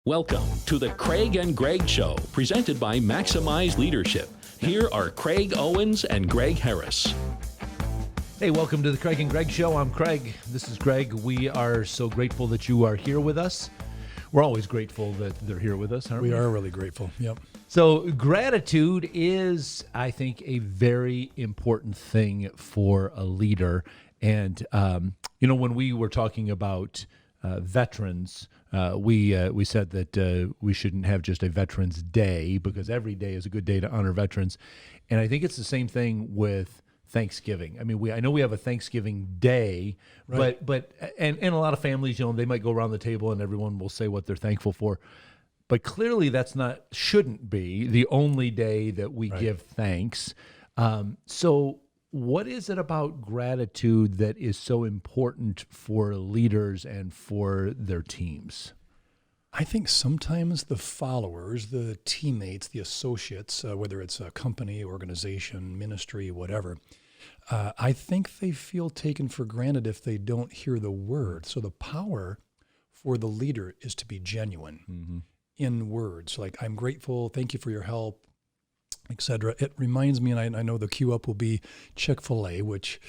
Welcome to the Craig and Greg Show, presented by Maximize Leadership. Here are Craig Owens and Greg Harris. Hey, welcome to the Craig and Greg Show. I'm Craig. This is Greg. We are so grateful that you are here with us. We're always grateful that they're here with us, aren't we? We are really grateful. Yep. So gratitude is, I think, a very important thing for a leader. And, when we were talking about veterans, we said that we shouldn't have just a Veterans Day because every day is a good day to honor veterans. And I think it's the same thing with Thanksgiving. I mean, I know we have a Thanksgiving Day, right. but a lot of families, they might go around the table and everyone will say what they're thankful for. But clearly shouldn't be the only day that we give thanks. So what is it about gratitude that is so important for leaders and for their teams? I think sometimes the followers, the teammates, the associates, whether it's a company, organization, ministry, whatever, I think they feel taken for granted if they don't hear the word. So the power for the leader is to be genuine in words, like I'm grateful, thank you for your help, etc. It reminds me, and I know the cue up will be Chick-fil-A, which,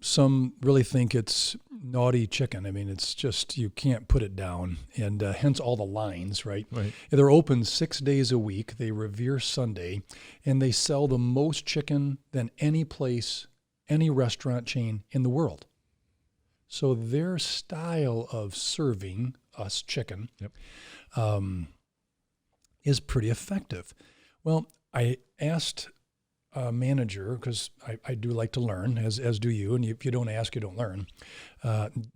some really think it's naughty chicken. I mean, it's just, you can't put it down. And hence all the lines, right? They're open 6 days a week. They revere Sunday, and they sell the most chicken than any place, any restaurant chain in the world. So their style of serving us chicken is pretty effective. Well, I asked a manager, because I do like to learn, as do you, and if you don't ask, you don't learn.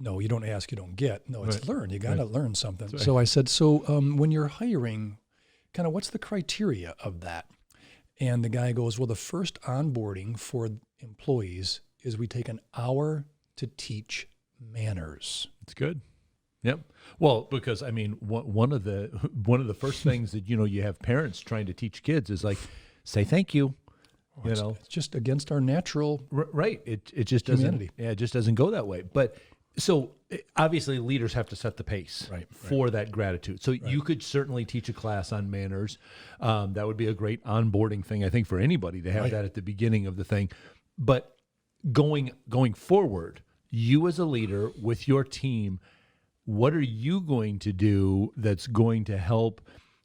No, you don't ask, you don't get. No, it's learn. You got to learn something. Right. So I said, when you're hiring, kind of what's the criteria of that? And the guy goes, well, the first onboarding for employees is we take an hour to teach manners. It's good. Yep. Well, because I mean, one of the first things that you have parents trying to teach kids is like, say thank you. It's just against our natural right. It just doesn't. Humanity. Yeah, it just doesn't go that way. But so obviously, leaders have to set the pace for that gratitude. So you could certainly teach a class on manners. That would be a great onboarding thing, I think, for anybody to have that at the beginning of the thing. But going forward, you as a leader with your team, what are you going to do that's going to help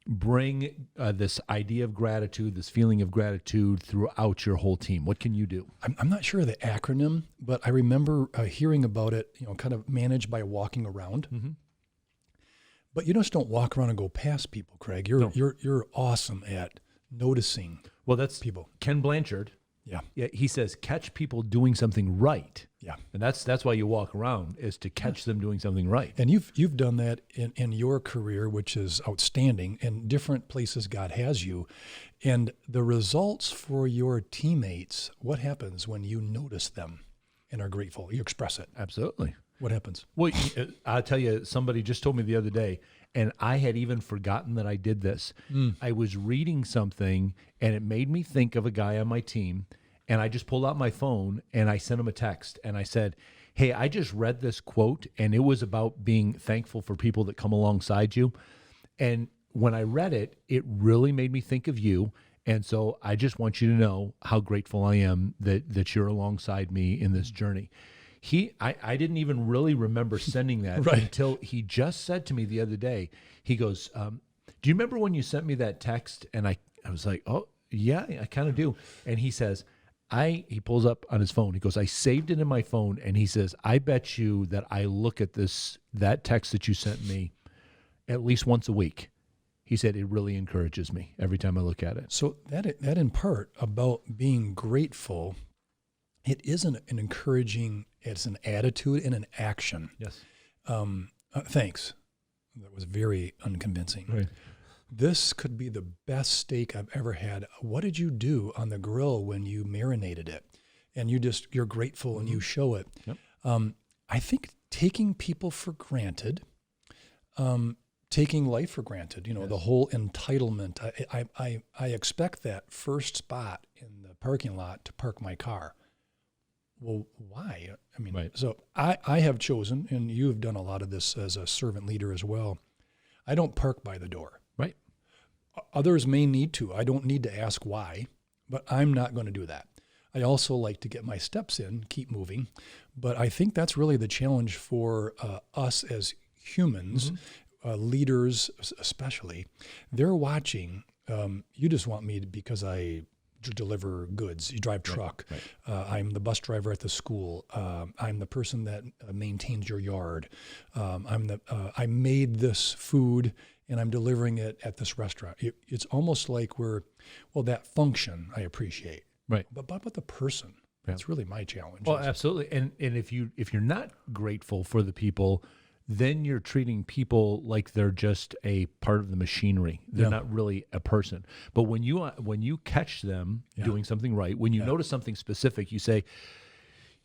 bring this idea of gratitude, this feeling of gratitude throughout your whole team? What can you do? I'm not sure of the acronym, but I remember hearing about it, kind of managed by walking around. Mm-hmm. But you just don't walk around and go past people, Craig. You're awesome at noticing. Well, that's people. Ken Blanchard. Yeah, he says catch people doing something right. Yeah, and that's why you walk around, is to catch them doing something right. And you've done that in your career, which is outstanding. In different places God has you, and the results for your teammates. What happens when you notice them and are grateful? You express it. Absolutely. What happens? Well, I'll tell you. Somebody just told me the other day, and I had even forgotten that I did this. I was reading something, and it made me think of a guy on my team. And I just pulled out my phone and I sent him a text and I said, hey, I just read this quote and it was about being thankful for people that come alongside you. And when I read it, it really made me think of you. And so I just want you to know how grateful I am that you're alongside me in this journey. I didn't even really remember sending that until he just said to me the other day, he goes, do you remember when you sent me that text? And I was like, oh, yeah, I kind of do. And he says, he pulls up on his phone. He goes, I saved it in my phone. And he says, I bet you that I look at that text that you sent me at least once a week. He said, it really encourages me every time I look at it. So that in part about being grateful, it isn't an encouraging, it's an attitude and an action. Yes. Thanks. That was very unconvincing. Right. This could be the best steak I've ever had. What did you do on the grill when you marinated it? And you're grateful and you show it. Yep. I think taking people for granted, taking life for granted, the whole entitlement. I expect that first spot in the parking lot to park my car. Well, why? I mean, so I have chosen, and you've done a lot of this as a servant leader as well. I don't park by the door. Right. Others may need to. I don't need to ask why, but I'm not going to do that. I also like to get my steps in, keep moving. But I think that's really the challenge for us as humans, leaders especially. They're watching. You just want me because I deliver goods. You drive truck. Right. I'm the bus driver at the school. I'm the person that maintains your yard. I made this food and I'm delivering it at this restaurant. It's almost like that function I appreciate. Right. But the person, that's really my challenge. Well, absolutely. And if you're not grateful for the people, then you're treating people like they're just a part of the machinery. They're not really a person. But when you catch them doing something right, when you notice something specific, you say,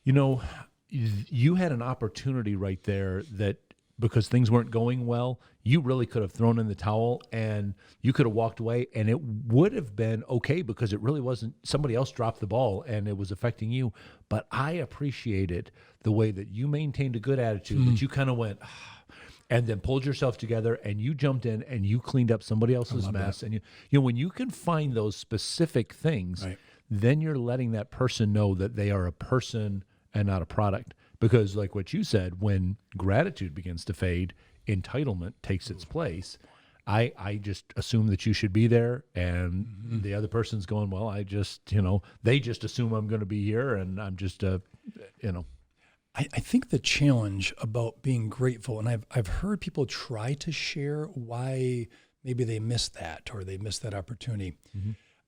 you had an opportunity right there that because things weren't going well, you really could have thrown in the towel and you could have walked away and it would have been okay because it really wasn't, somebody else dropped the ball and it was affecting you. But I appreciated the way that you maintained a good attitude, that you kind of went, and then pulled yourself together and you jumped in and you cleaned up somebody else's mess. That. And when you can find those specific things, then you're letting that person know that they are a person and not a product. Because like what you said, when gratitude begins to fade, entitlement takes its place. I just assume that you should be there, and the other person's going, well, I just, they just assume I'm going to be here, and I'm just, I think the challenge about being grateful, and I've heard people try to share why maybe they missed that or they missed that opportunity.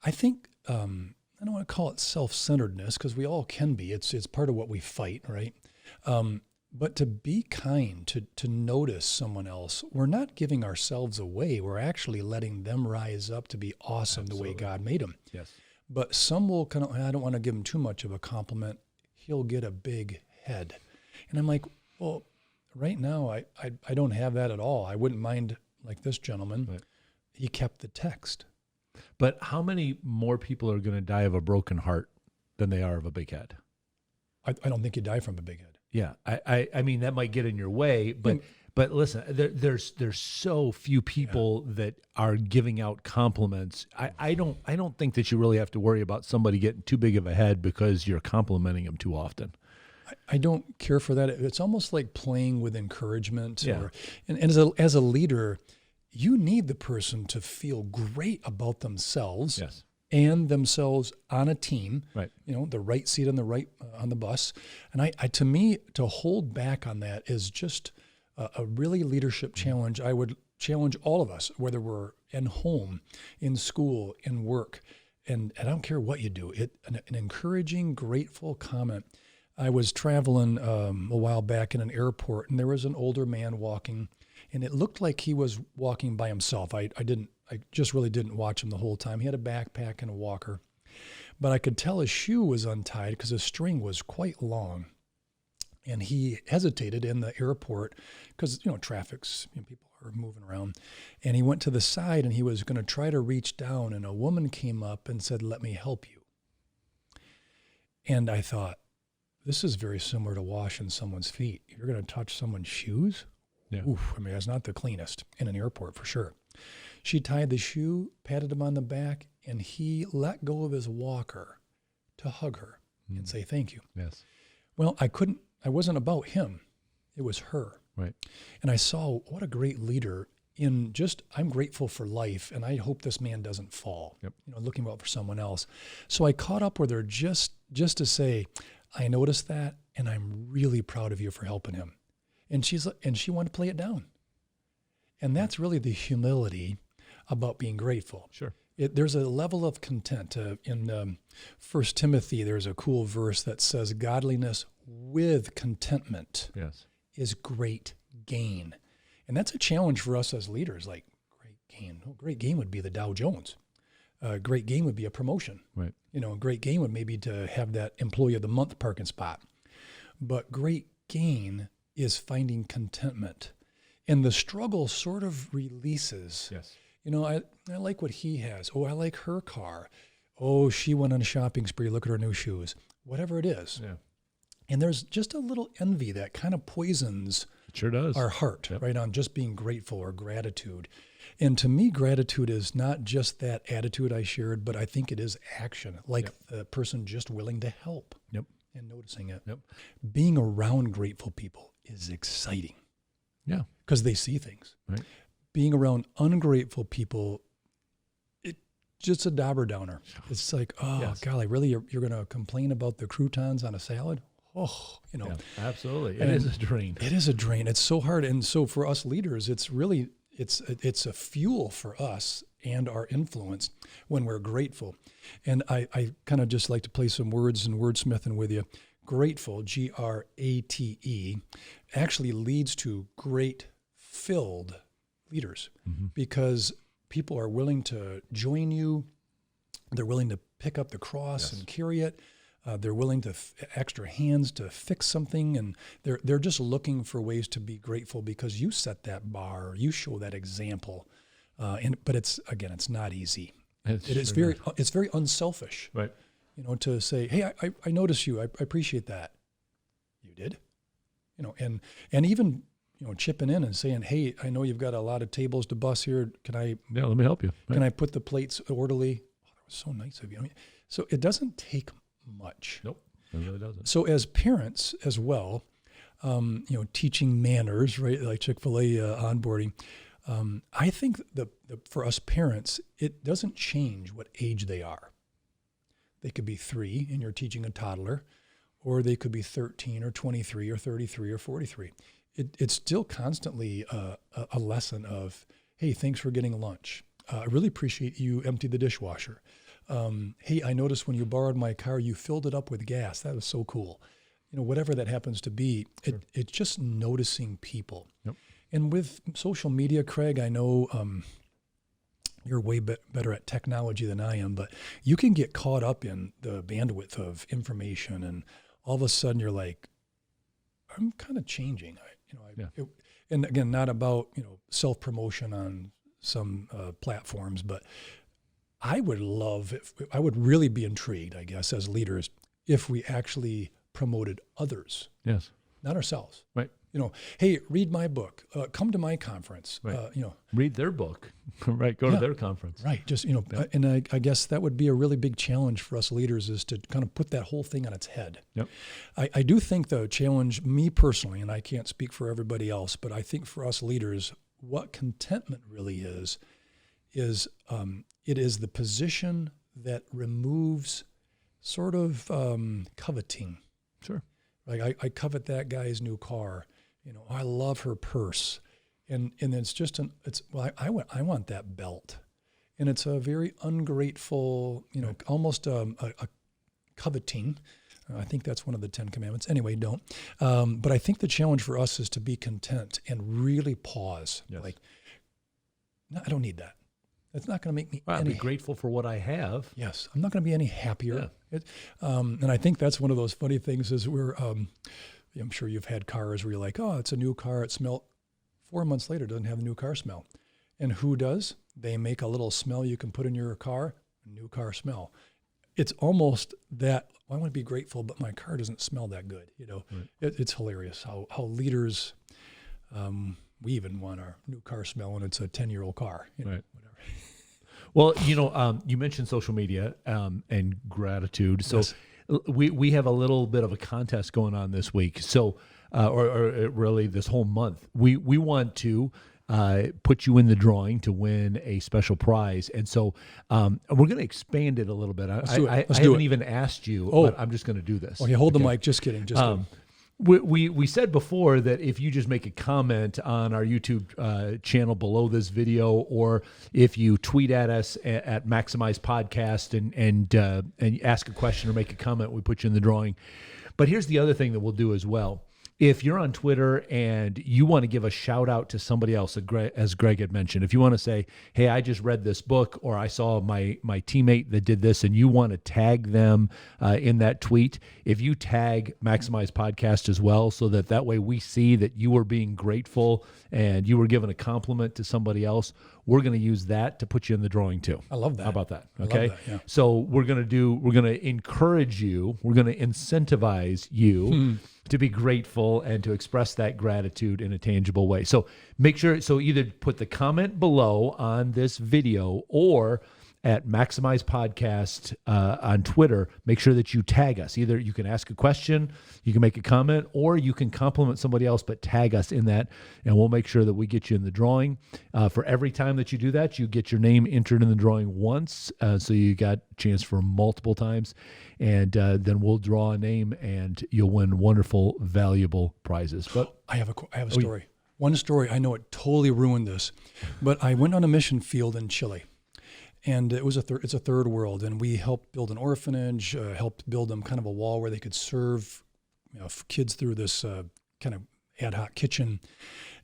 I think, I don't want to call it self-centeredness because we all can be. It's part of what we fight, right? But to be kind, to notice someone else, we're not giving ourselves away. We're actually letting them rise up to be awesome. Absolutely. The way God made them. Yes. But some will kind of, I don't want to give him too much of a compliment. He'll get a big head. And I'm like, well, right now, I don't have that at all. I wouldn't mind like this gentleman. Right. He kept the text. But how many more people are going to die of a broken heart than they are of a big head? I don't think you die from a big head. Yeah, I mean that might get in your way, but listen, there's so few people that are giving out compliments. I don't think that you really have to worry about somebody getting too big of a head because you're complimenting them too often. I don't care for that. It's almost like playing with encouragement. Yeah. And as a leader, you need the person to feel great about themselves. Yes. And themselves on a team, right? The right seat on the right on the bus, and to me, to hold back on that is just a really leadership challenge. I would challenge all of us, whether we're in home, in school, in work, and I don't care what you do. An encouraging, grateful comment. I was traveling a while back in an airport, and there was an older man walking, and it looked like he was walking by himself. I just really didn't watch him the whole time. He had a backpack and a walker, but I could tell his shoe was untied because his string was quite long. And he hesitated in the airport because, traffic's, people are moving around. And he went to the side and he was going to try to reach down, and a woman came up and said, "Let me help you." And I thought, this is very similar to washing someone's feet. You're going to touch someone's shoes? Yeah. Oof, that's not the cleanest in an airport for sure. She tied the shoe, patted him on the back, and he let go of his walker to hug her and say thank you. Yes. Well, I wasn't about him. It was her. Right. And I saw what a great leader I'm grateful for life, and I hope this man doesn't fall. Yep. Looking out for someone else. So I caught up with her just to say, I noticed that, and I'm really proud of you for helping him. And she wanted to play it down. And that's really the humility about being grateful. Sure. There's a level of content. In 1 Timothy, there's a cool verse that says, godliness with contentment is great gain. And that's a challenge for us as leaders, like great gain. Well, great gain would be the Dow Jones. Great gain would be a promotion. Right. A great gain would maybe to have that employee of the month parking spot. But great gain is finding contentment. And the struggle sort of releases. Yes. I like what he has. Oh, I like her car. Oh, she went on a shopping spree. Look at her new shoes. Whatever it is. Yeah. And there's just a little envy that kind of poisons sure does. our heart, right, on just being grateful or gratitude. And to me, gratitude is not just that attitude I shared, but I think it is action, like the person just willing to help and noticing it. Being around grateful people is exciting. Yeah. Because they see things. Right. Being around ungrateful people, it just a dauber downer. It's like, golly, really, you're going to complain about the croutons on a salad? Oh, Yeah, absolutely. And It is a drain. It is a drain. It's so hard. And so for us leaders, it's really, it's a fuel for us and our influence when we're grateful. And I kind of just like to play some words and wordsmithing with you. Grateful, Grate, actually leads to great-filled leaders because people are willing to join you. They're willing to pick up the cross and carry it. They're willing to extra hands to fix something, and they're just looking for ways to be grateful because you set that bar, you show that example. But it's not easy. It's very unselfish. Right. To say, hey, I notice you. I appreciate that. You did. And even chipping in and saying, hey, I know you've got a lot of tables to bus here. Can I? Yeah, let me help you. Right. Can I put the plates orderly? Oh, that was so nice of you. So it doesn't take much. Nope, it really doesn't. So as parents as well, teaching manners, right? Like Chick-fil-A onboarding. I think for us parents, it doesn't change what age they are. They could be 3 and you're teaching a toddler, or they could be 13 or 23 or 33 or 43. It's still constantly a lesson of, hey, thanks for getting lunch. I really appreciate you emptied the dishwasher. Hey, I noticed when you borrowed my car, you filled it up with gas. That was so cool. Whatever that happens to be, it's just noticing people. Yep. And with social media, Craig, I know you're way better at technology than I am, but you can get caught up in the bandwidth of information, and all of a sudden you're like, I'm kind of changing. And again, not about self-promotion on some platforms, but I would really be intrigued, I guess, as leaders, if we actually promoted others. Yes. Not ourselves. Right. Hey, read my book. Come to my conference. Right. Read their book. Right. Go to their conference. Right. Just, and I guess that would be a really big challenge for us leaders, is to kind of put that whole thing on its head. Yep. I do think the challenge, me personally, and I can't speak for everybody else, but I think for us leaders, what contentment really is it is the position that removes sort of coveting. Sure. Like I covet that guy's new car. I love her purse, and it's just I want that belt, and it's a very ungrateful, almost a coveting. I think that's one of the 10 commandments. Anyway, don't. But I think the challenge for us is to be content and really pause. Yes. Like, no, I don't need that. It's not going to make me I'll be grateful for what I have. Yes, I'm not going to be any happier. Yeah. And I think that's one of those funny things is I'm sure you've had cars where you're like, oh, it's a new car. It smelled 4 months later, it doesn't have a new car smell. And who does? They make a little smell you can put in your car, a new car smell. It's almost that, I want to be grateful, but my car doesn't smell that good. Right. It's hilarious how leaders, we even want our new car smell when it's a 10-year-old car. Right. Whatever. Well, you mentioned social media and gratitude. So yes. we have a little bit of a contest going on this week. So, or really this whole month, we want to put you in the drawing to win a special prize. And so we're going to expand it a little bit. I haven't even asked you, but I'm just going to do this. Okay, hold the mic. Just kidding. Just kidding. We said before that if you just make a comment on our YouTube channel below this video, or if you tweet at us at Maximize Podcast and ask a question or make a comment, we put you in the drawing. But here's the other thing that we'll do as well. If you're on Twitter and you want to give a shout out to somebody else, as Greg had mentioned, if you want to say, hey, I just read this book, or I saw my teammate that did this, and you want to tag them in that tweet, if you tag Maximize Podcast as well, so that way we see that you were being grateful and you were giving a compliment to somebody else, we're going to use that to put you in the drawing too. I love that. How about that? Okay. Love that, yeah. So we're going to encourage you. We're going to incentivize you to be grateful and to express that gratitude in a tangible way. So make sure, so either put the comment below on this video or at Maximize Podcast on Twitter, make sure that you tag us. Either you can ask a question, you can make a comment, or you can compliment somebody else, but tag us in that, and we'll make sure that we get you in the drawing. For every time that you do that, you get your name entered in the drawing once, so you got a chance for multiple times, and then we'll draw a name, and you'll win wonderful, valuable prizes. But I have a story. One story, I know it totally ruined this, but I went on a mission field in Chile. And it's a third world, and we helped build an orphanage, helped build them kind of a wall where they could serve kids through this kind of ad hoc kitchen.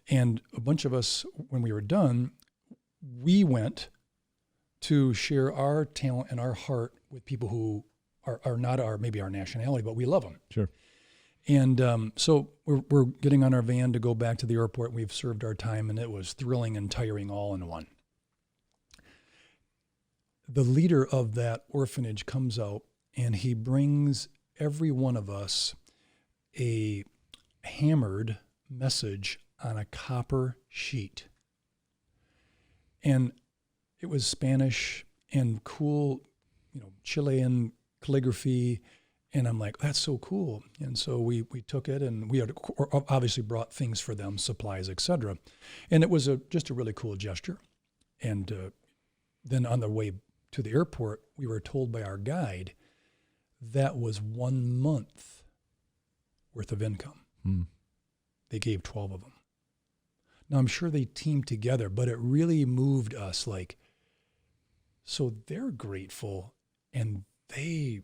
And a bunch of us, when we were done, we went to share our talent and our heart with people who are not maybe our nationality, but we love them. Sure. And so we're getting on our van to go back to the airport. We've served our time, and it was thrilling and tiring all in one. The leader of that orphanage comes out, and he brings every one of us a hammered message on a copper sheet. And it was Spanish and cool, Chilean calligraphy. And I'm like, that's so cool. And so we took it, and we had obviously brought things for them, supplies, etc. And it was just a really cool gesture. And then on the way to the airport, we were told by our guide that was 1 month worth of income. They gave 12 of them. Now, I'm sure they teamed together, but it really moved us, like, so they're grateful, and they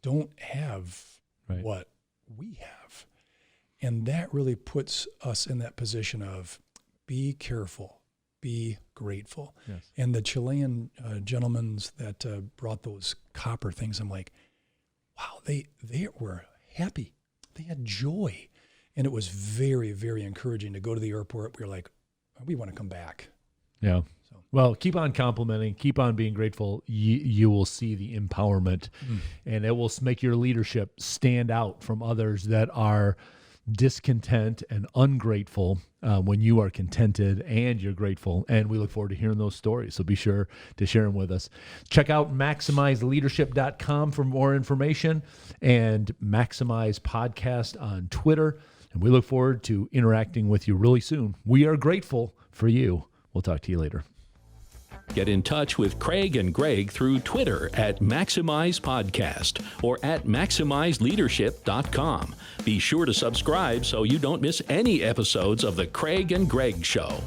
don't have what we have. And that really puts us in that position of be careful. Be grateful. Yes. And the Chilean gentlemen that brought those copper things, I'm like, wow, they were happy. They had joy. And it was very, very encouraging to go to the airport. We were like, we want to come back. Yeah. Well, keep on complimenting, keep on being grateful. You will see the empowerment, and it will make your leadership stand out from others that are discontent and ungrateful when you are contented and you're grateful. And we look forward to hearing those stories. So be sure to share them with us. Check out MaximizeLeadership.com for more information, and Maximize Podcast on Twitter. And we look forward to interacting with you really soon. We are grateful for you. We'll talk to you later. Get in touch with Craig and Greg through Twitter at Maximize Podcast or at MaximizeLeadership.com. Be sure to subscribe so you don't miss any episodes of The Craig and Greg Show.